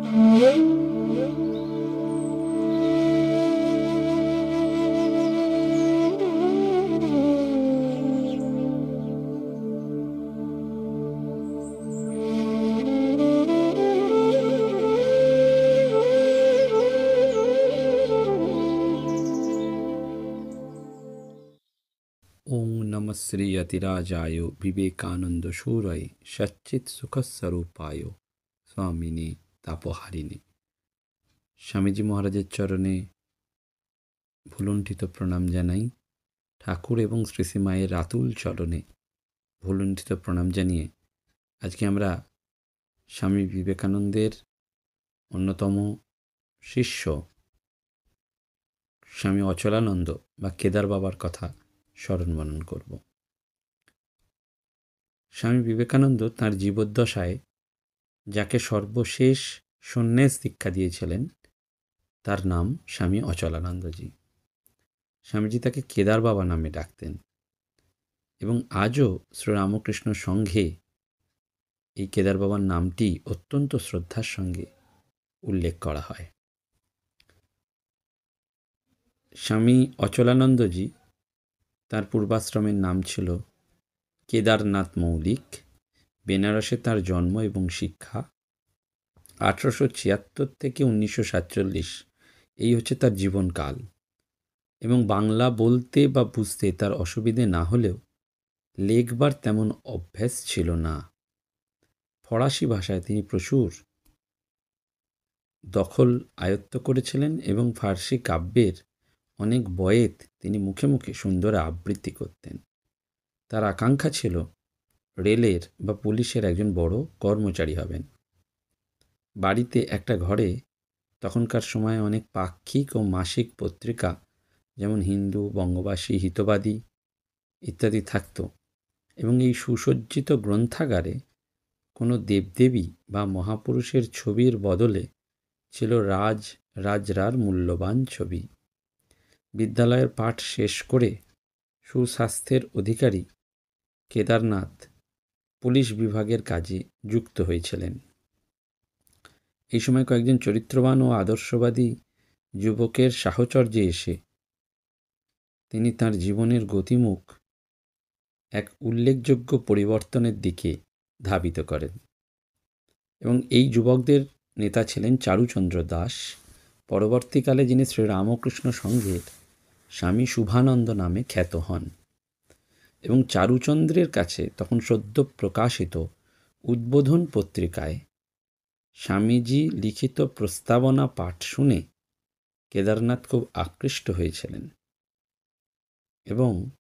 ওং নমঃ শ্রী यतिराजाय विवेकानंद शूरय सच्चित सुखस्वरूपाय स्वामिने तापहारिणे। স্বামীজি মহারাজের চরণে ভুলুণ্ঠিত প্রণাম জানাই। ঠাকুর এবং শ্রী মায়ের আতুল চরণে ভুলুণ্ঠিত প্রণাম জানিয়ে আজকে আমরা স্বামী বিবেকানন্দের অন্যতম শিষ্য স্বামী অচলানন্দ বা কেদার বাবার কথা স্মরণ মনন করব। স্বামী বিবেকানন্দ তাঁর জীবদ্দশায় যাকে সর্বশেষ সন্ন্যাস দীক্ষা দিয়েছিলেন তার নাম স্বামী অচলানন্দজি। স্বামীজি তাকে কেদার বাবা নামে ডাকতেন এবং আজও শ্রীরামকৃষ্ণ সংঘে এই কেদার বাবার নামটি অত্যন্ত শ্রদ্ধার সঙ্গে উল্লেখ করা হয়। স্বামী অচলানন্দজি তার পূর্বাশ্রমের নাম ছিল কেদারনাথ মৌলিক। বেনারসে তার জন্ম এবং শিক্ষা। 1876 থেকে 1947 এই হচ্ছে তার জীবনকাল। এবং বাংলা বলতে বা বুঝতে তার অসুবিধে না হলেও লেখবার তেমন অভ্যাস ছিল না। ফরাসি ভাষায় তিনি প্রচুর দখল আয়ত্ত করেছিলেন এবং ফার্সি কাব্যের অনেক বয়েত তিনি মুখে মুখে সুন্দর আবৃত্তি করতেন। তার আকাঙ্ক্ষা ছিল রেলের বা পুলিশের একজন বড় কর্মচারী হবেন। বাড়িতে একটা ঘরে তখনকার সময়ে অনেক পাক্ষিক ও মাসিক পত্রিকা যেমন হিন্দু, বঙ্গবাসী, হিতবাদী ইত্যাদি থাকত এবং এই সুসজ্জিত গ্রন্থাগারে কোনো দেবদেবী বা মহাপুরুষের ছবির বদলে ছিল রাজরার মূল্যবান ছবি। বিদ্যালয়ের পাঠ শেষ করে সুস্বাস্থ্যের অধিকারী কেদারনাথ পুলিশ বিভাগের কাজে যুক্ত হয়েছিলেন। এই সময় কয়েকজন চরিত্রবান ও আদর্শবাদী যুবকের সাহচর্যে এসে তিনি তাঁর জীবনের গতিমুখ এক উল্লেখযোগ্য পরিবর্তনের দিকে ধাবিত করেন এবং এই যুবকদের নেতা ছিলেন চারুচন্দ্র দাস, পরবর্তীকালে যিনি শ্রীরামকৃষ্ণ সংঘের স্বামী শুভানন্দ নামে খ্যাত হন। এবং চারুচন্দ্রের কাছে তখন সদ্য প্রকাশিত উদ্বোধন পত্রিকায় স্বামীজি লিখিত প্রস্তাবনা পাঠ শুনে কেদারনাথ খুব আকৃষ্ট হয়েছিলেন এবং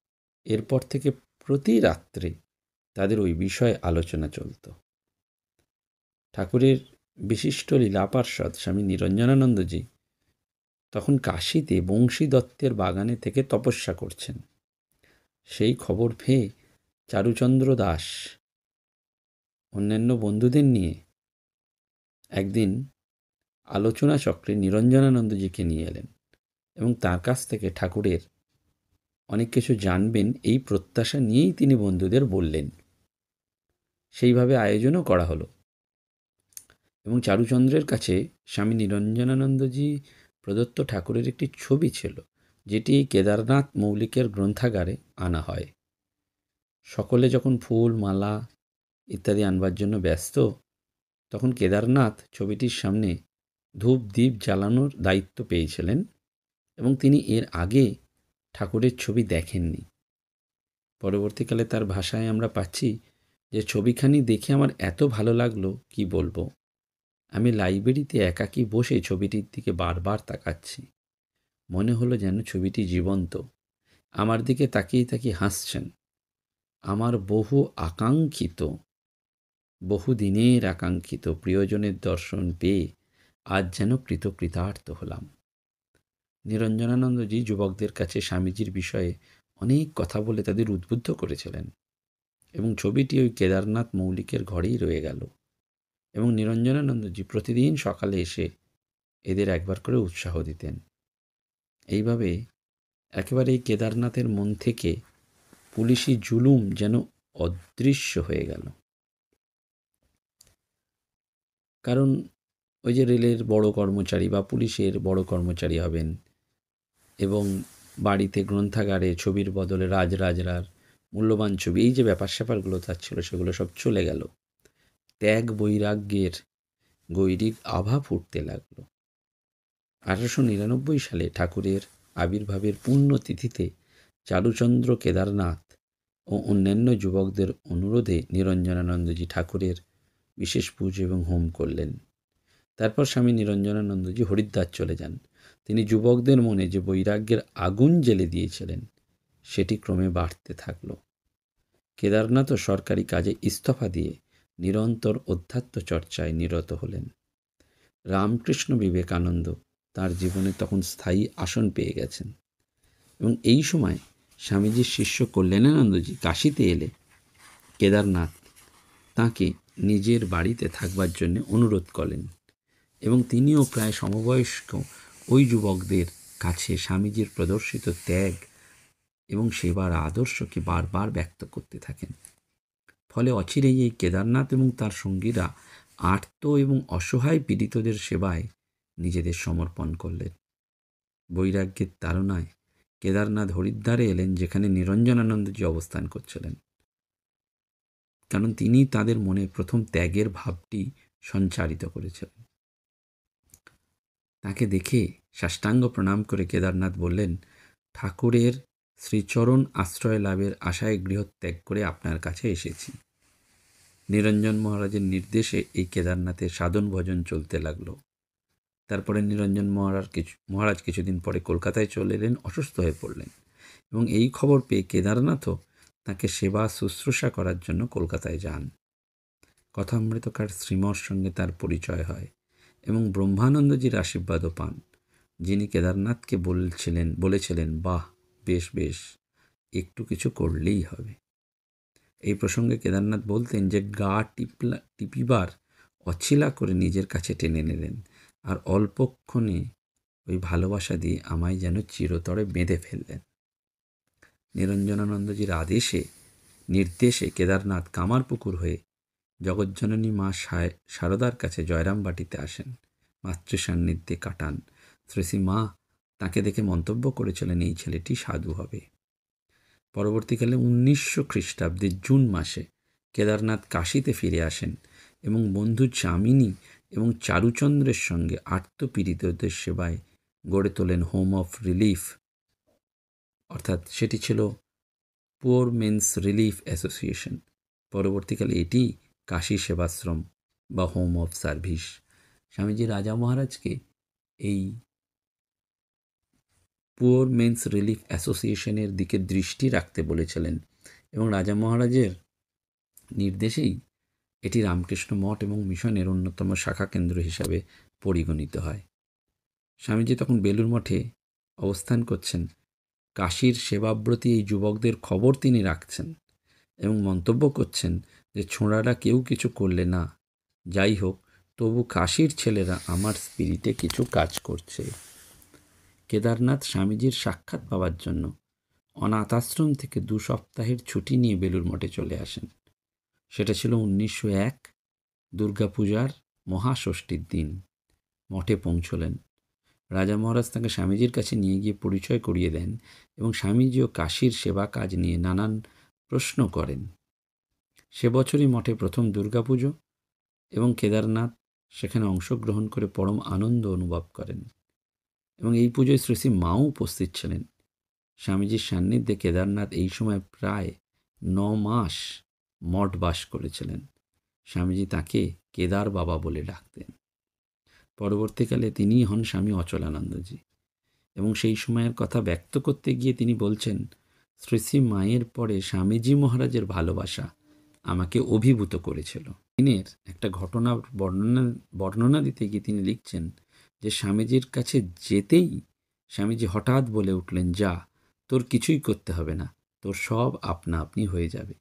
এরপর থেকে প্রতি রাত্রে তাদের ওই বিষয়ে আলোচনা চলত। ঠাকুরের বিশিষ্ট লীলা পার্ষদ স্বামী নিরঞ্জনানন্দজি তখন কাশীতে বংশী দত্তের বাগানে থেকে তপস্যা করছেন। সেই খবর পেয়ে চারুচন্দ্র দাস অন্যান্য বন্ধুদের নিয়ে একদিন আলোচনা চক্রে নিরঞ্জনানন্দজিকে নিয়ে এলেন এবং তার কাছ থেকে ঠাকুরের অনেক কিছু জানবেন এই প্রত্যাশা নিয়েই তিনি বন্ধুদের বললেন। সেইভাবে আয়োজনও করা হলো এবং চারুচন্দ্রের কাছে স্বামী নিরঞ্জনানন্দজি প্রদত্ত ঠাকুরের একটি ছবি ছিল, যেটি কেদারনাথ মৌলিকের গ্রন্থাগারে আনা হয়। সকলে যখন ফুল, মালা ইত্যাদি আনবার জন্য ব্যস্ত, তখন কেদারনাথ ছবিটির সামনে ধূপ দ্বীপ জ্বালানোর দায়িত্ব পেয়েছিলেন এবং তিনি এর আগে ঠাকুরের ছবি দেখেননি। পরবর্তীকালে তার ভাষায় আমরা পাচ্ছি যে ছবিখানি দেখে আমার এত ভালো লাগলো কি বলবো। আমি লাইব্রেরিতে একাকী বসে ছবিটির দিকে বারবার তাকাচ্ছি। মনে হলো যেন ছবিটি জীবন্ত, আমার দিকে তাকিয়ে তাকিয়ে হাসছেন। আমার বহুদিনের আকাঙ্ক্ষিত প্রিয়জনের দর্শন পেয়ে আজ যেন কৃতকৃতার্থ হলাম। নিরঞ্জনানন্দজি যুবকদের কাছে স্বামীজির বিষয়ে অনেক কথা বলে তাদের উদ্বুদ্ধ করেছিলেন এবং ছবিটি ওই কেদারনাথ মৌলিকের ঘরেই রয়ে গেল এবং নিরঞ্জনানন্দজি প্রতিদিন সকালে এসে এদের একবার করে উৎসাহ দিতেন। এইভাবে একেবারে এই কেদারনাথের মন থেকে পুলিশি জুলুম যেন অদৃশ্য হয়ে গেল। কারণ ওই যে রেলের বড় কর্মচারী বা পুলিশের বড় কর্মচারী হবেন, এবং বাড়িতে গ্রন্থাগারে ছবির বদলে রাজরাজরার মূল্যবান ছবি, এই যে ব্যাপার স্যাপারগুলো তার ছিল, সেগুলো সব চলে গেল। ত্যাগ বৈরাগ্যের গৈরিক আভা ফুটতে লাগলো। 1899 সালে ঠাকুরের আবির্ভাবের পুণ্যতিথিতে চারুচন্দ্র কেদারনাথ ও অন্যান্য যুবকদের অনুরোধে নিরঞ্জনানন্দজি ঠাকুরের বিশেষ পুজো এবং হোম করলেন। তারপর স্বামী নিরঞ্জনানন্দজি হরিদ্বার চলে যান। তিনি যুবকদের মনে যে বৈরাগ্যের আগুন জ্বেলে দিয়েছিলেন, সেটি ক্রমে বাড়তে থাকল। কেদারনাথও সরকারি কাজে ইস্তফা দিয়ে নিরন্তর অধ্যাত্ম চর্চায় নিরত হলেন। রামকৃষ্ণ বিবেকানন্দ তার জীবনে তখন স্থায়ী আসন পেয়ে গেছেন, এবং এই সময় স্বামীজির শিষ্য কল্যাণানন্দজি কাশীতে এলে কেদারনাথ তাঁকে নিজের বাড়িতে থাকবার জন্য অনুরোধ করেন, এবং তিনিও প্রায় সমবয়স্ক ওই যুবকদের কাছে স্বামীজির প্রদর্শিত ত্যাগ এবং সেবার আদর্শকে বারবার ব্যক্ত করতে থাকেন। ফলে অচিরেই এই কেদারনাথ এবং তার সঙ্গীরা আর্ত এবং অসহায় পীড়িতদের সেবায় নিজেদের সমর্পণ করলেন। বৈরাগ্যের তাড়নায় কেদারনাথ হরিদ্বারে এলেন, যেখানে নিরঞ্জনানন্দজি অবস্থান করছিলেন, কারণ তিনি তাদের মনে প্রথম ত্যাগের ভাবটি সঞ্চারিত করেছিলেন। তাকে দেখে সাষ্টাঙ্গ প্রণাম করে কেদারনাথ বললেন, ঠাকুরের শ্রীচরণ আশ্রয় লাভের আশায় গৃহত্যাগ করে আপনার কাছে এসেছি। নিরঞ্জন মহারাজের নির্দেশে এই কেদারনাথের সাধন ভজন চলতে লাগলো। তারপরে নিরঞ্জন মহারাজ কিছুদিন পরে কলকাতায় চলে এলেন, অসুস্থ হয়ে পড়লেন, এবং এই খবর পেয়ে কেদারনাথও তাকে সেবা শুশ্রূষা করার জন্য কলকাতায় যান। কথামৃতকার শ্রীমর সঙ্গে তার পরিচয় হয়, এবং ব্রহ্মানন্দজির আশীর্বাদও পান, যিনি কেদারনাথকে বলেছিলেন, বাহ, বেশ বেশ, একটু কিছু করলেই হবে। এই প্রসঙ্গে কেদারনাথ বলতেন যে গা টিপিবার অছিলা করে নিজের কাছে টেনে নিলেন, আর অল্পক্ষণে ওই ভালোবাসা দিয়ে আমায় যেন চিরতরে বেঁধে ফেললেন। নিরঞ্জনানন্দজির নির্দেশে কেদারনাথ কামারপুকুর হয়ে জগজ্জননী মা শারদার কাছে জয়রামবাটিতে আসেন, মাতৃ সান্নিধ্যে কাটান। শ্রী মা তাকে দেখে মন্তব্য করেছিলেন, এই ছেলেটি সাধু হবে। পরবর্তীকালে 1900 খ্রিস্টাব্দের জুন মাসে কেদারনাথ কাশীতে ফিরে আসেন, এবং বন্ধু যামিনী এবং চারুচন্দ্রের সঙ্গে আর্তপীড়িতদের সেবায় গড়ে তোলেন হোম অফ রিলিফ, অর্থাৎ সেটি ছিল পুওর মেন্স রিলিফ অ্যাসোসিয়েশন। পরবর্তীকালে এটি কাশী সেবাশ্রম বা হোম অফ সার্ভিস। স্বামীজি রাজা মহারাজকে এই পুওর মেন্স রিলিফ অ্যাসোসিয়েশনের দিকে দৃষ্টি রাখতে বলেছিলেন, এবং রাজা মহারাজের নির্দেশেই এটি রামকৃষ্ণ মঠ এবং মিশনের অন্যতম শাখা কেন্দ্র হিসাবে পরিগণিত হয়। স্বামীজি তখন বেলুর মঠে অবস্থান করছেন। কাশীর সেবাব্রতী এই যুবকদের খবর তিনি রাখছেন, এবং মন্তব্য করছেন যে ছোঁড়ারা কেউ কিছু করলে না, যাই হোক, তবু কাশীর ছেলেরা আমার স্পিরিটে কিছু কাজ করছে। কেদারনাথ স্বামীজির সাক্ষাৎ পাওয়ার জন্য অনাথ আশ্রম থেকে 2 সপ্তাহের ছুটি নিয়ে বেলুর মঠে চলে আসেন। সেটা ছিল 1901 দুর্গাপূজার মহাষষ্ঠীর দিন। মঠে পৌঁছলেন। রাজা মহারাজ তাকে স্বামীজির কাছে নিয়ে গিয়ে পরিচয় করিয়ে দেন, এবং স্বামীজিও কাশীর সেবা কাজ নিয়ে নানান প্রশ্ন করেন। সে বছরই মঠে প্রথম দুর্গাপুজো, এবং কেদারনাথ সেখানে অংশগ্রহণ করে পরম আনন্দ অনুভব করেন, এবং এই পুজোয় শ্রী মাও উপস্থিত ছিলেন। স্বামীজির সান্নিধ্যে কেদারনাথ এই সময় প্রায় 9 মাস মঠ বাস করেছিলেন। স্বামীজি তাকে কেদার বাবা বলে ডাকতেন। পরবর্তীকালে তিনিই হন স্বামী অচলানন্দজি, এবং সেই সময়ের কথা ব্যক্ত করতে গিয়ে তিনি বলছেন, শ্রী মায়ের পরে স্বামীজি মহারাজের ভালোবাসা আমাকে অভিভূত করেছিল। দিনের একটা ঘটনার বর্ণনা দিতে গিয়ে তিনি লিখছেন যে স্বামীজির কাছে যেতেই স্বামীজি হঠাৎ বলে উঠলেন, যা, তোর কিছুই করতে হবে না, তোর সব আপনা আপনি হয়ে যাবে।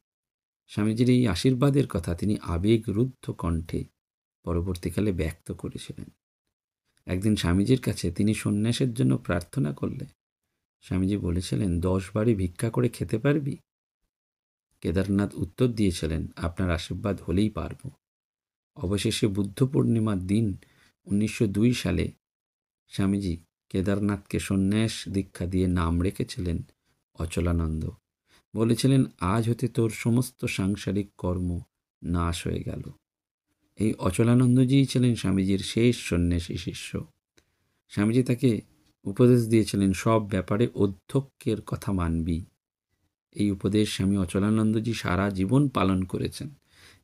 স্বামীজির এই আশীর্বাদের কথা তিনি আবেগরুদ্ধ কণ্ঠে পরবর্তীকালে ব্যক্ত করেছিলেন। একদিন স্বামীজির কাছে তিনি সন্ন্যাসের জন্য প্রার্থনা করলে স্বামীজি বলেছিলেন, 10 বাড়ি ভিক্ষা করে খেতে পারবি? কেদারনাথ উত্তর দিয়েছিলেন, আপনার আশীর্বাদ হলেই পারব। অবশেষে বুদ্ধ পূর্ণিমার দিন 1902 সালে স্বামীজি কেদারনাথকে সন্ন্যাস দীক্ষা দিয়ে নাম রেখেছিলেন অচলানন্দ। বলেছিলেন, আজ হতে তোর সমস্ত সাংসারিক কর্ম নাশ হয়ে গেল। এই অচলানন্দজিই ছিলেন স্বামীজির শেষ সন্ন্যাসী শিষ্য। স্বামীজি তাকে উপদেশ দিয়েছিলেন, সব ব্যাপারে অধ্যক্ষের কথা মানবি। এই উপদেশ স্বামী অচলানন্দজি সারা জীবন পালন করেছেন।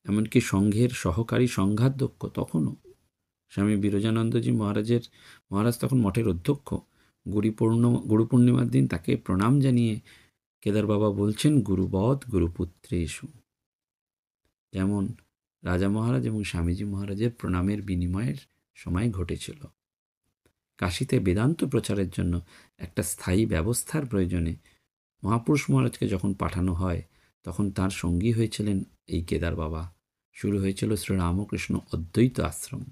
এমনকি সংঘের সহকারী সংঘাধ্যক্ষ তখনও স্বামী বিরজানন্দজি মহারাজ তখন মঠের অধ্যক্ষ। গুরু পূর্ণিমার দিন তাকে প্রণাম জানিয়ে কেদার বাবা বলছেন, গুরুবৎ গুরুপুত্রেষু। যেমন রাজা মহারাজ এবং স্বামীজি মহারাজের প্রণামের বিনিময়ের সময় ঘটেছিল। কাশীতে বেদান্ত প্রচারের জন্য একটা স্থায়ী ব্যবস্থার প্রয়োজনে মহাপুরুষ মহারাজকে যখন পাঠানো হয়, তখন তার সঙ্গী হয়েছিলেন এই কেদার বাবা। শুরু হয়েছিল শ্রীরামকৃষ্ণ অদ্বৈত আশ্রম।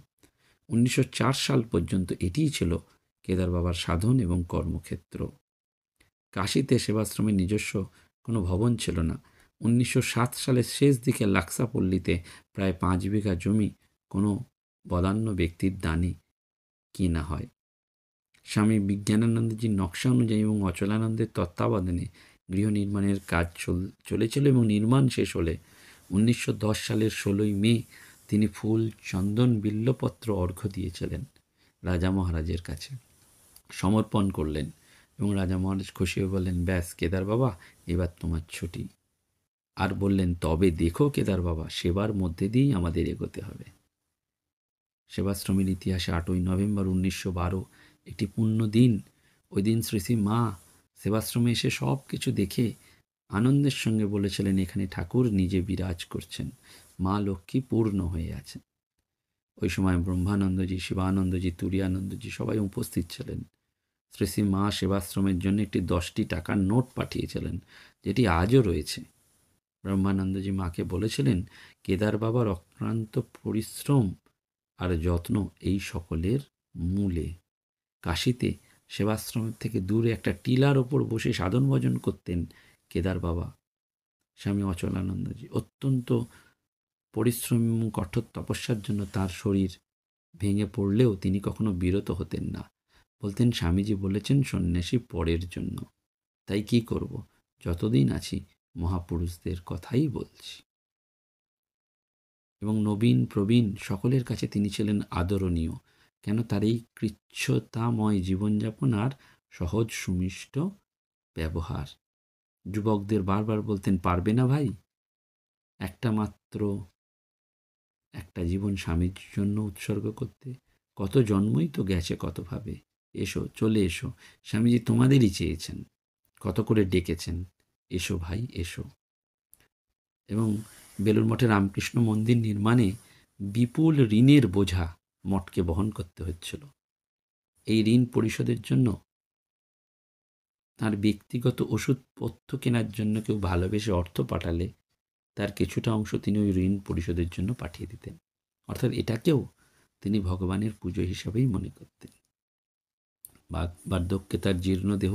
1904 সাল পর্যন্ত এটিই ছিল কেদার বাবার সাধন এবং কর্মক্ষেত্র। কাশীতে সেবাশ্রমের নিজস্ব কোনো ভবন ছিল না। 1907 সালের শেষ দিকে লাক্সাপল্লীতে প্রায় 5 বিঘা জমি কোনো বদান্য ব্যক্তির দানে কিনা হয়। স্বামী বিজ্ঞানানন্দজির নকশা অনুযায়ী এবং অচলানন্দের তত্ত্বাবধানে গৃহ নির্মাণের কাজ চলেছিল এবং নির্মাণ শেষ হলে 1910 সালের 16ই মে তিনি ফুল, চন্দন, বিল্লপত্র অর্ঘ্য দিয়েছিলেন রাজা মহারাজের কাছে, সমর্পণ করলেন এবং রাজা মহারাজ খুশি হয়ে বললেন, ব্যাস কেদার বাবা, এবার তোমার ছুটি। আর বললেন, তবে দেখো কেদার বাবা, সেবার মধ্যে দিয়েই আমাদের এগোতে হবে। সেবাশ্রমের ইতিহাসে 8ই নভেম্বর 1912 একটি পুণ্য দিন। ওই দিন শ্রী শ্রী মা সেবাশ্রমে এসে সব কিছু দেখে আনন্দের সঙ্গে বলেছিলেন, এখানে ঠাকুর নিজে বিরাজ করছেন, মা লক্ষ্মী পূর্ণ হয়ে আছেন। ওই সময় ব্রহ্মানন্দজি, শিবানন্দজি, তুরীয়ানন্দজি সবাই উপস্থিত ছিলেন। শ্রী শ্রী মা সেবাশ্রমের জন্য একটি 10টি টাকার নোট পাঠিয়েছিলেন, যেটি আজও রয়েছে। ব্রহ্মানন্দজি মাকে বলেছিলেন, কেদার বাবার অক্লান্ত পরিশ্রম আর যত্ন এই সকলের মূলে। কাশীতে সেবাশ্রমের থেকে দূরে একটা টিলার ওপর বসে সাধন ভজন করতেন কেদার বাবা। স্বামী অচলানন্দজি অত্যন্ত পরিশ্রম এবং কঠোর তপস্যার জন্য তার শরীর ভেঙে পড়লেও তিনি কখনো বিরত হতেন না। বলতেন, স্বামীজি বলেছেন সন্ন্যাসী পরের জন্য, তাই কি করব, যতদিন আছি মহাপুরুষদের কথাই বলছি। এবং নবীন প্রবীণ সকলের কাছে তিনি ছিলেন আদরণীয়। কেন? তার এই কৃচ্ছতাময় জীবনযাপন আর সহজ সুমিষ্ট ব্যবহার। যুবকদের বারবার বলতেন, পারবে না ভাই, একটা জীবন স্বামীর জন্য উৎসর্গ করতে? কত জন্মই তো গেছে কতভাবে, এসো, চলে এসো, স্বামীজি তোমাদেরই চেয়েছেন, কত করে ডেকেছেন, এসো ভাই এসো। এবং বেলুড় মঠে রামকৃষ্ণ মন্দির নির্মাণে বিপুল ঋণের বোঝা মঠকে বহন করতে হচ্ছিল। এই ঋণ পরিশোধের জন্য তার ব্যক্তিগত ওষুধপত্র কেনার জন্য কেউ ভালোবেসে অর্থ পাঠালে তার কিছুটা অংশ তিনি ওই ঋণ পরিশোধের জন্য পাঠিয়ে দিতেন। অর্থাৎ এটাকেও তিনি ভগবানের পুজো হিসাবেই মনে করতেন। বার্ধক্যে তার জীর্ণ দেহ,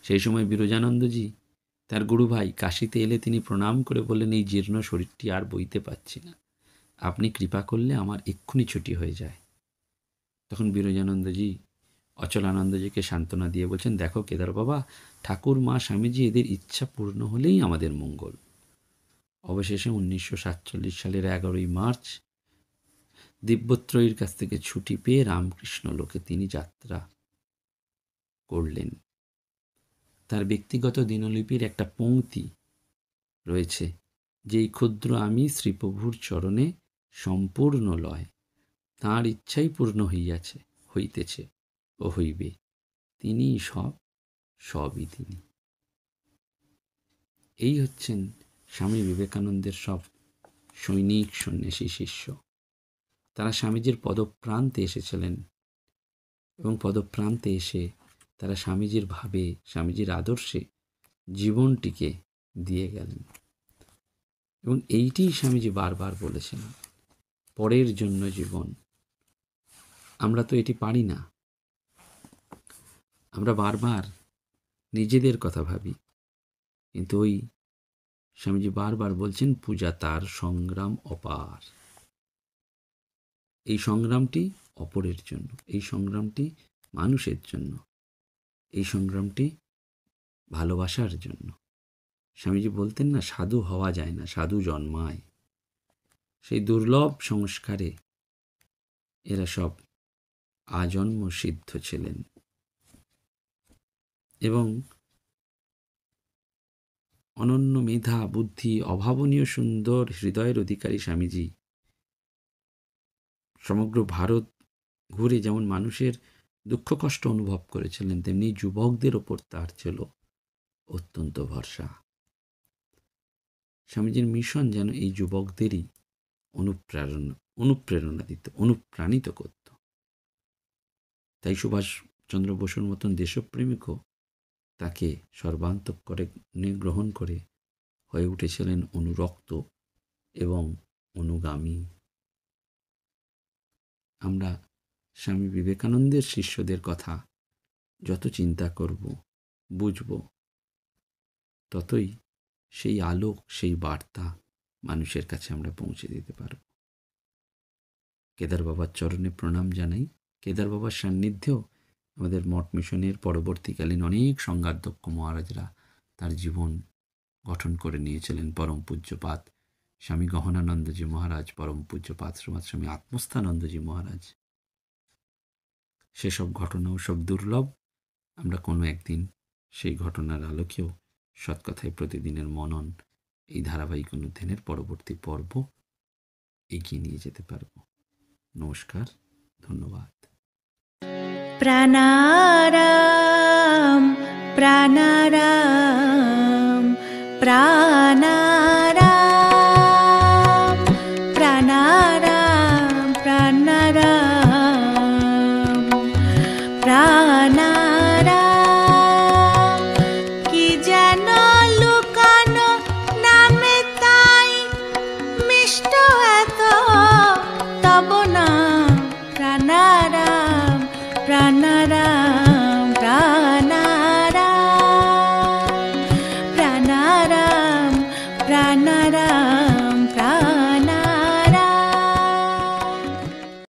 সেই সময় বিরজানন্দজি তার গুরু ভাই কাশীতে এলে তিনি প্রণাম করে বললেন, এই জীর্ণ শরীরটি আর বইতে পারছি না, আপনি কৃপা করলে আমার এক্ষুনি ছুটি হয়ে যায়। তখন বিরজানন্দজি অচলানন্দজিকে সান্ত্বনা দিয়ে বলছেন, দেখো কেদার বাবা, ঠাকুর, মা, স্বামীজি এদের ইচ্ছা পূর্ণ হলেই আমাদের মঙ্গল। অবশেষে 1947 সালের 11ই মার্চ দিব্যত্রয়ীর কাছ থেকে ছুটি পেয়ে রামকৃষ্ণ লোকে তিনি যাত্রা করলেন। তার ব্যক্তিগত দিনলিপির একটা পংক্তি রয়েছে, যেই ক্ষুদ্র আমি শ্রীপ্রভুর চরণে সম্পূর্ণ লয়, তাঁর ইচ্ছাই পূর্ণ হইতেছে ও হইবে, তিনিই সবই তিনি। এই হচ্ছেন স্বামী বিবেকানন্দের সব সৈনিক সন্ন্যাসী শিষ্য। তারা স্বামীজির পদপ্রান্তে এসেছিলেন এবং পদপ্রান্তে এসে তারা স্বামীজির ভাবে, স্বামীজির আদর্শে জীবনটিকে দিয়ে গেলেন। এবং এইটি স্বামীজি বারবার বলেছেন, পরের জন্য জীবন। আমরা তো এটি পারি না, আমরা বারবার নিজেদের কথা ভাবি, কিন্তু ওই স্বামীজি বারবার বলছেন, পূজা তার সংগ্রাম অপার। এই সংগ্রামটি অপরের জন্য, এই সংগ্রামটি মানুষের জন্য, এই সংগ্রামটি ভালোবাসার জন্য। স্বামীজি বলতেন না, সাধু হওয়া যায় না, সাধু জন্মায়। সেই দুর্লভ সংস্কারে এরা সব আজন্ম সিদ্ধ ছিলেন। এবং অনন্য মেধা, বুদ্ধি, অভাবনীয় সুন্দর হৃদয়ের অধিকারী স্বামীজি সমগ্র ভারত ঘুরে যেমন মানুষের দুঃখ কষ্ট অনুভব করেছিলেন, তেমনি যুবকদের ওপর তার ছিল অত্যন্ত ভরসা। স্বামীজির মিশন যেন এই যুবকদেরই অনুপ্রেরণা দিত, অনুপ্রাণিত করত। তাই সুভাষচন্দ্র বসুর মতন দেশপ্রেমিকও তাকে সর্বান্তঃকরে গ্রহণ করে হয়ে উঠেছিলেন অনুরক্ত এবং অনুগামী। আমরা স্বামী বিবেকানন্দের শিষ্যদের কথা যত চিন্তা করব, বুঝব, ততই সেই আলোক, সেই বার্তা মানুষের কাছে আমরা পৌঁছে দিতে পারব। কেদার বাবার চরণে প্রণাম জানাই। কেদার বাবার সান্নিধ্যেও আমাদের মঠ মিশনের পরবর্তীকালীন অনেক সংজ্ঞাধ্যক্ষ মহারাজরা তার জীবন গঠন করে নিয়েছিলেন। পরম পূজ্যপাত স্বামী গহনানন্দজি মহারাজ, পরম পূজ্যপাত শ্রীমৎ স্বামী আত্মস্থানন্দজি মহারাজ। সেসব ঘটনাও সব দুর্লভ। আমরা কোনো একদিন সেই ঘটনার আলোকেও সৎকথায় প্রতিদিনের মনন, এই ধারাবাহিক অনুধ্যানের পরবর্তী পর্ব এগিয়ে নিয়ে যেতে পারব। নমস্কার, ধন্যবাদ। প্রাণারাম প্রাণারাম প্রাণারাম প্রাণারাম প্রাণারাম প্রাণারাম। কি যেন লুকানো নামে তাই মিষ্ট এত তব নাম প্রাণারাম প্রাণারাম।